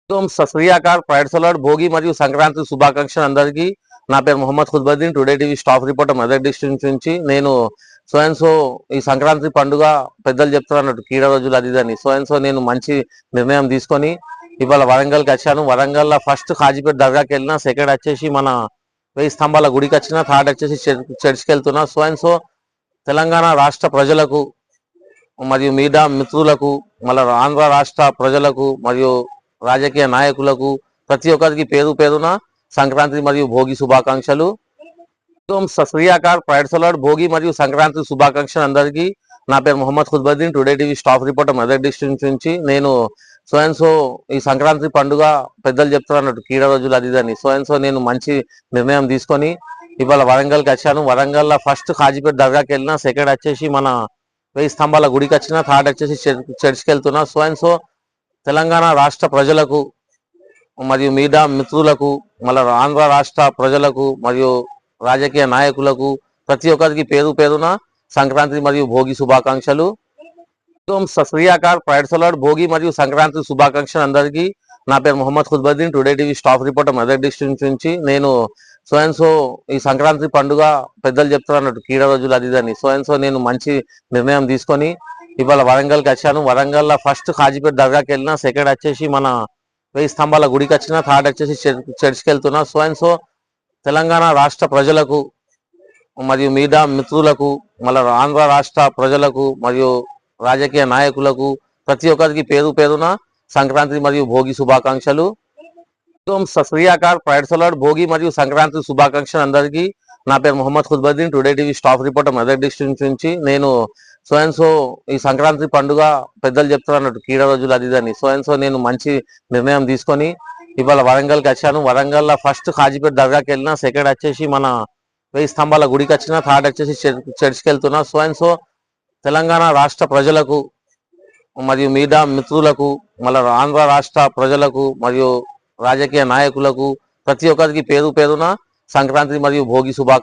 सत श्री अकाल प्రైడ్ సలాడ్ భోగి మరియు సంక్రాంతి శుభాకాంక్షలు అందరికీ నా పేరు Mohammed Qutbuddin today TV staff reporter Medak district నుంచి నేను సో ఈ సంక్రాంతి పండుగ పెద్దలు చెప్తున్నట్టు కీడ రోజులు అది ఇదని నేను మంచి నిర్ణయం తీసుకొని ఇవాళ వరంగల్కి వచ్చాను వరంగల్ ఫస్ట్ హాజీపేట దర్గాకి వెళ్ళినా సెకండ్ వచ్చేసి మన 1000 స్తంభాల గుడికి వచ్చిన థర్డ్ వచ్చేసి చర్చ్కి వెళ్తున్నా తెలంగాణ రాష్ట్ర ప్రజలకు మరియు మీడియా మిత్రులకు మళ్ళీ ఆంధ్ర రాష్ట్ర ప్రజలకు మరియు రాజకీయ నాయకులకు ప్రతి ఒక్కరికి పేరు పేరున సంక్రాంతి మరియు భోగి శుభాకాంక్షలు సత్ శ్రీ అకాల్ ప్రైడ్ సలాడ్ భోగి మరియు సంక్రాంతి శుభాకాంక్షలు అందరికీ నా పేరు Mohammed Qutbuddin today TV staff reporter Medak district నుంచి నేను ఈ సంక్రాంతి పండుగ పెద్దలు చెప్తున్నట్టు కీడ రోజులు అది ఇదని నేను మంచి నిర్ణయం తీసుకొని ఇవాళ వరంగల్కి వచ్చాను వరంగల్ ఫస్ట్ హాజీపేట దర్గాకి వెళ్ళినా సెకండ్ వచ్చేసి మన 1000 స్తంభాల గుడికి వచ్చిన థర్డ్ వచ్చేసి చర్చ్కి వెళ్తున్నా తెలంగాణ రాష్ట్ర ప్రజలకు మరియు మీడియా మిత్రులకు మళ్ళీ ఆంధ్ర రాష్ట్ర ప్రజలకు మరియు రాజకీయ నాయకులకు ప్రతి ఒక్కరికి పేరు పేరున సంక్రాంతి మరియు భోగి శుభాకాంక్షలు సత్ శ్రీ అకాల్ ప్రైడ్ సలాడ్ భోగి మరియు సంక్రాంతి శుభాకాంక్షలు అందరికీ నా పేరు Mohammed Qutbuddin today TV staff reporter Medak district నుంచి నేను ఈ సంక్రాంతి పండుగ పెద్దలు చెప్తున్నట్టు కీడ రోజులు అది ఇదని నేను మంచి నిర్ణయం తీసుకొని ఇవాళ వరంగల్కి వచ్చాను వరంగల్ ఫస్ట్ హాజీపేట దర్గాకి వెళ్ళినా సెకండ్ వచ్చేసి మన 1000 స్తంభాల గుడికి వచ్చిన థర్డ్ వచ్చేసి చర్చ్కి వెళ్తున్నా తెలంగాణ రాష్ట్ర ప్రజలకు మరియు మీడియా మిత్రులకు మళ్ళీ ఆంధ్ర రాష్ట్ర ప్రజలకు మరియు రాజకీయ నాయకులకు ప్రతి ఒక్కరికి పేరు పేరున సంక్రాంతి మరియు భోగి శుభాకాంక్షలు సత్ శ్రీ అకాల్ ప్రైడ్ సలాడ్ భోగి మరియు సంక్రాంతి శుభాకాంక్షలు అందరికీ నా పేరు Mohammed Qutbuddin today TV staff reporter Medak district నుంచి నేను ఈ సంక్రాంతి పండుగ పెద్దలు చెప్తున్నట్టు కీడ రోజులు అది ఇదని నేను మంచి నిర్ణయం తీసుకొని ఇవాళ వరంగల్కి వచ్చాను వరంగల్ ఫస్ట్ హాజీపేట దర్గాకి వెళ్ళినా సెకండ్ వచ్చేసి మన 1000 స్తంభాల గుడికి వచ్చిన థర్డ్ వచ్చేసి చర్చ్కి వెళ్తున్నా తెలంగాణ రాష్ట్ర ప్రజలకు మరియు మీడియా మిత్రులకు మళ్ళీ ఆంధ్ర రాష్ట్ర ప్రజలకు మరియు రాజకీయ నాయకులకు ప్రతి ఒక్కరికి పేరు పేరున సంక్రాంతి మరియు భోగి శుభాకాంక్షలు